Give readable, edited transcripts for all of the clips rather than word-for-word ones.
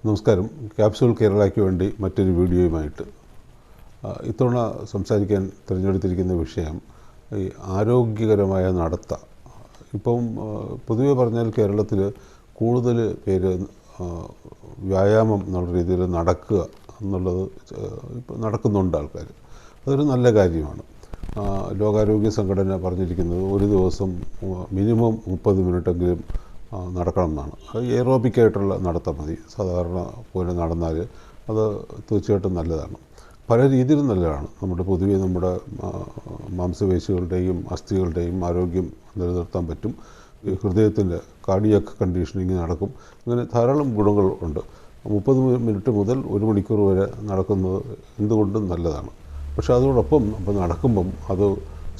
നമസ്കാരം. ക്യാപ്സ്യൂൾ കേരളയ്ക്ക് വേണ്ടി മറ്റൊരു വീഡിയോയുമായിട്ട് ഇത്തവണ സംസാരിക്കാൻ തിരഞ്ഞെടുത്തിരിക്കുന്ന വിഷയം ഈ ആരോഗ്യകരമായ നടത്ത. ഇപ്പം പൊതുവെ പറഞ്ഞാൽ കേരളത്തിൽ കൂടുതൽ പേര് വ്യായാമം എന്നുള്ള രീതിയിൽ നടക്കുക എന്നുള്ളത് ഇപ്പോൾ നടക്കുന്നുണ്ട് ആൾക്കാർ. അതൊരു നല്ല കാര്യമാണ്. ലോകാരോഗ്യ സംഘടന പറഞ്ഞിരിക്കുന്നത് ഒരു ദിവസം മിനിമം 30 മിനിറ്റെങ്കിലും നടക്കണം എന്നാണ്. അത് എയറോബിക്കായിട്ടുള്ള നടത്തം മതി. സാധാരണ പോലെ നടന്നാൽ അത് തീർച്ചയായിട്ടും നല്ലതാണ്. പല രീതിയിലും നല്ലതാണ്. പൊതുവെ നമ്മുടെ മാംസപേശികളുടെയും അസ്ഥികളുടെയും ആരോഗ്യം നിലനിർത്താൻ പറ്റും. ഹൃദയത്തിൻ്റെ കാർഡിയാക് കണ്ടീഷനിങ് നടക്കും. അങ്ങനെ ധാരാളം ഗുണങ്ങൾ ഉണ്ട്. 30 മിനിറ്റ് മുതൽ 1 മണിക്കൂർ വരെ നടക്കുന്നത് എന്തുകൊണ്ടും നല്ലതാണ്. പക്ഷേ അതോടൊപ്പം നടക്കുമ്പം അത്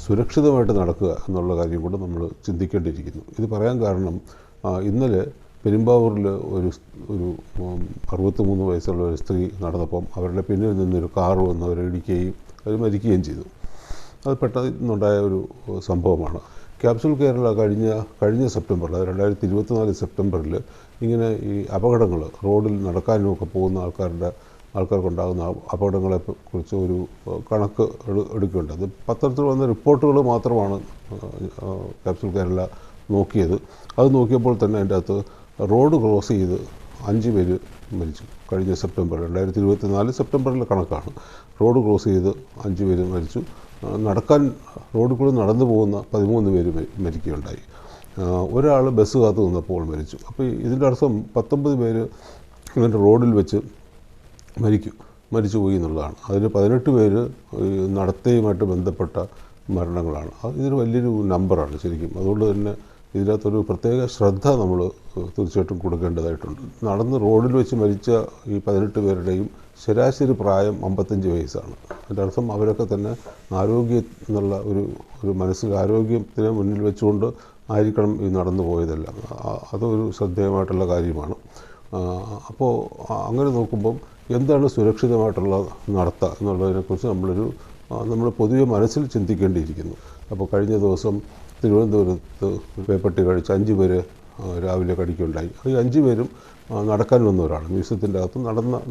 സുരക്ഷിതമായിട്ട് നടക്കുക എന്നുള്ള കാര്യം കൂടെ നമ്മൾ ചിന്തിക്കേണ്ടിയിരിക്കുന്നു. ഇത് പറയാൻ കാരണം ഇന്നലെ പെരുമ്പാവൂരിൽ ഒരു 63 വയസ്സുള്ള ഒരു സ്ത്രീ നടന്നപ്പം അവരുടെ പിന്നിൽ നിന്നൊരു കാർ വന്ന് അവരെ ഇടിക്കുകയും അവർ മരിക്കുകയും ചെയ്തു. അത് പെട്ടെന്നുണ്ടായ ഒരു സംഭവമാണ്. ക്യാപ്സ്യൂൾ കേരള കഴിഞ്ഞ സെപ്റ്റംബറിൽ, 2024 സെപ്റ്റംബറിൽ ഇങ്ങനെ ഈ അപകടങ്ങൾ, റോഡിൽ നടക്കാനുമൊക്കെ പോകുന്ന ആൾക്കാർക്കുണ്ടാകുന്ന അപകടങ്ങളെക്കുറിച്ച് ഒരു കണക്ക് എടുക്കുകയുണ്ട്. അത് പത്രത്തിൽ വന്ന റിപ്പോർട്ടുകൾ മാത്രമാണ് ക്യാപ്സ്യൂൾ കേരള നോക്കിയത്. അത് നോക്കിയപ്പോൾ തന്നെ അതിൻ്റെ അകത്ത് റോഡ് ക്രോസ് ചെയ്ത് 5 പേര് മരിച്ചു. കഴിഞ്ഞ സെപ്റ്റംബർ 2024 സെപ്റ്റംബറിലെ കണക്കാണ്. റോഡ് ക്രോസ് ചെയ്ത് 5 പേര് മരിച്ചു. റോഡിൽ കൂടി നടന്നു പോകുന്ന 13 പേര് മരിക്കുകയുണ്ടായി. ഒരാൾ ബസ് കാത്തു നിന്നപ്പോൾ മരിച്ചു. അപ്പോൾ ഇതിൻ്റെ അർത്ഥം 19 പേര് ഇങ്ങനെ റോഡിൽ വെച്ച് മരിച്ചുപോയി എന്നുള്ളതാണ്. അതിൽ 18 പേര് നടത്തയുമായിട്ട് ബന്ധപ്പെട്ട മരണങ്ങളാണ്. ഇതൊരു വലിയൊരു നമ്പറാണ് ശരിക്കും. അതുകൊണ്ട് തന്നെ ഇതിനകത്തൊരു പ്രത്യേക ശ്രദ്ധ നമ്മൾ തീർച്ചയായിട്ടും കൊടുക്കേണ്ടതായിട്ടുണ്ട്. നടന്ന് റോഡിൽ വെച്ച് മരിച്ച ഈ 18 പേരുടെയും ശരാശരി പ്രായം 55 വയസ്സാണ്. അതിൻ്റെ അർത്ഥം അവരൊക്കെ തന്നെ ആരോഗ്യം എന്നുള്ള ഒരു മനസ്സിൽ ആരോഗ്യത്തിനെ മുന്നിൽ വെച്ചുകൊണ്ട് ആയിരിക്കണം ഈ നടന്നു പോയതെല്ലാം. അതൊരു ശ്രദ്ധേയമായിട്ടുള്ള കാര്യമാണ്. അപ്പോൾ അങ്ങനെ നോക്കുമ്പം എന്താണ് സുരക്ഷിതമായിട്ടുള്ള നടത്ത എന്നുള്ളതിനെക്കുറിച്ച് നമ്മൾ പൊതുവെ മനസ്സിൽ ചിന്തിക്കേണ്ടിയിരിക്കുന്നു. അപ്പോൾ കഴിഞ്ഞ ദിവസം തിരുവനന്തപുരത്ത് പേപ്പട്ടി കഴിച്ച് 5 പേര് രാവിലെ കടിക്കുകയുണ്ടായി. ഈ 5 പേരും നടക്കാൻ വന്നവരാണ്. മ്യൂസിയത്തിൻ്റെ അകത്ത്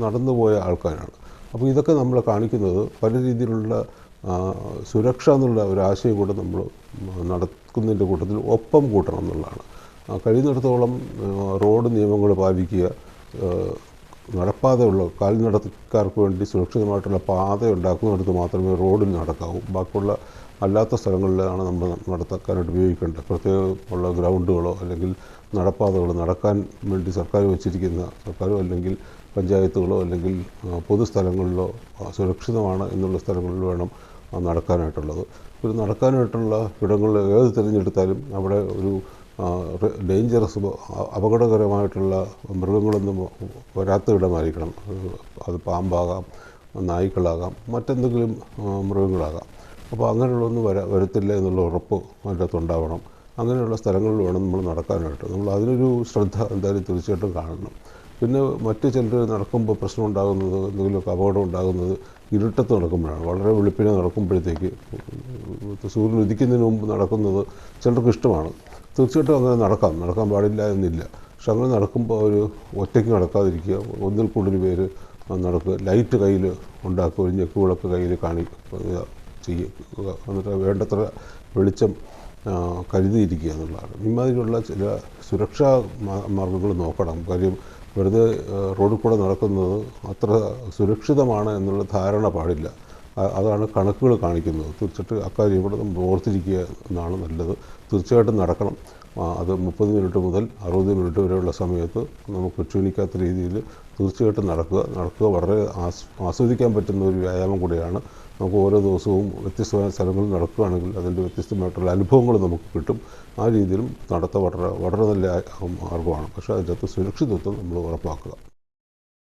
നടന്നു പോയ ആൾക്കാരാണ്. അപ്പോൾ ഇതൊക്കെ നമ്മളെ കാണിക്കുന്നത് പല രീതിയിലുള്ള സുരക്ഷ എന്നുള്ള ഒരു ആശയം കൂടെ നമ്മൾ നടക്കുന്നതിൻ്റെ കൂട്ടത്തിൽ ഒപ്പം കൂട്ടണം എന്നുള്ളതാണ്. കഴിയുന്നിടത്തോളം റോഡ് നിയമങ്ങൾ പാലിക്കുക, നടപ്പാതയുള്ള കാൽനടക്കാർക്ക് വേണ്ടി സുരക്ഷിതമായിട്ടുള്ള പാത ഉണ്ടാക്കുന്നിടത്ത് മാത്രമേ റോഡിൽ നടക്കാവൂ. ബാക്കിയുള്ള അല്ലാത്ത സ്ഥലങ്ങളിലാണ് നമ്മൾ നടത്താനായിട്ട് ഉപയോഗിക്കേണ്ടത്. പ്രത്യേകമുള്ള ഗ്രൗണ്ടുകളോ അല്ലെങ്കിൽ നടപ്പാതകളോ നടക്കാൻ വേണ്ടി സർക്കാരോ അല്ലെങ്കിൽ പഞ്ചായത്തുകളോ അല്ലെങ്കിൽ പൊതുസ്ഥലങ്ങളിലോ സുരക്ഷിതമാണ് എന്നുള്ള സ്ഥലങ്ങളിൽ വേണം നടക്കാനായിട്ടുള്ളത്. ഒരു നടക്കാനായിട്ടുള്ള ഇടങ്ങൾ ഏത് തിരഞ്ഞെടുത്താലും അവിടെ ഒരു അപകടകരമായിട്ടുള്ള മൃഗങ്ങളൊന്നും വരാത്ത ഇടമായിരിക്കണം. അത് പാമ്പാകാം, നായ്ക്കളാകാം, മറ്റെന്തെങ്കിലും മൃഗങ്ങളാകാം. അപ്പോൾ അങ്ങനെയുള്ളതൊന്നും വരത്തില്ല എന്നുള്ള ഉറപ്പ് അതിൻ്റെ അകത്തുണ്ടാവണം. അങ്ങനെയുള്ള സ്ഥലങ്ങളിൽ വേണം നമ്മൾ നടക്കാനായിട്ട്. നമ്മൾ അതിനൊരു ശ്രദ്ധ എന്തായാലും തീർച്ചയായിട്ടും കാണണം. പിന്നെ മറ്റ് ചിലർ നടക്കുമ്പോൾ പ്രശ്നം ഉണ്ടാകുന്നത്, എന്തെങ്കിലുമൊക്കെ അപകടം ഉണ്ടാകുന്നത് ഇരുട്ടത്ത് നടക്കുമ്പോഴാണ്. വളരെ വെളുപ്പിനെ നടക്കുമ്പോഴത്തേക്ക് സൂര്യൻ ഉദിക്കുന്നതിന് മുമ്പ് നടക്കുന്നത് ചിലർക്ക് ഇഷ്ടമാണ്. തീർച്ചയായിട്ടും അങ്ങനെ നടക്കാൻ പാടില്ല എന്നില്ല. പക്ഷെ അങ്ങനെ നടക്കുമ്പോൾ ഒറ്റയ്ക്ക് നടക്കാതിരിക്കുക, ഒന്നിൽ കൂടുതൽ പേര് നടക്കുക, ലൈറ്റ് കയ്യിൽ ഉണ്ടാക്കുക, ഒരു ഞെക്കുവിളക്ക് കയ്യിൽ ചെയ്യുക, എന്നിട്ട് വേണ്ടത്ര വെളിച്ചം കരുതിയിരിക്കുക എന്നുള്ളതാണ്. ഇമാതിരിയുള്ള ചില സുരക്ഷാ മാർഗങ്ങൾ നോക്കണം. കാര്യം വെറുതെ റോഡിൽ കൂടെ നടക്കുന്നത് അത്ര സുരക്ഷിതമാണ് എന്നുള്ള ധാരണ പാടില്ല. അതാണ് കണക്കുകൾ കാണിക്കുന്നത്. തീർച്ചയായിട്ടും അക്കാര്യം കൂടെ നമ്മൾ ഓർത്തിരിക്കുക എന്നാണ് നല്ലത്. തീർച്ചയായിട്ടും നടക്കണം. അത് 30 മിനിറ്റ് മുതൽ 60 മിനിറ്റ് വരെയുള്ള സമയത്ത് നമുക്ക് ക്ഷീണിക്കാത്ത രീതിയിൽ തീർച്ചയായിട്ടും നടക്കുക വളരെ ആസ്വദിക്കാൻ പറ്റുന്ന ഒരു വ്യായാമം കൂടിയാണ്. നമുക്ക് ഓരോ ദിവസവും വ്യത്യസ്തമായ സ്ഥലങ്ങളിൽ നടക്കുകയാണെങ്കിൽ അതിൻ്റെ വ്യത്യസ്തമായിട്ടുള്ള അനുഭവങ്ങൾ നമുക്ക് കിട്ടും. ആ രീതിയിലും വളരെ നല്ല മാർഗമാണ്. പക്ഷേ അതിൻ്റെ അകത്ത് സുരക്ഷിതത്വം നമ്മൾ ഉറപ്പാക്കുക.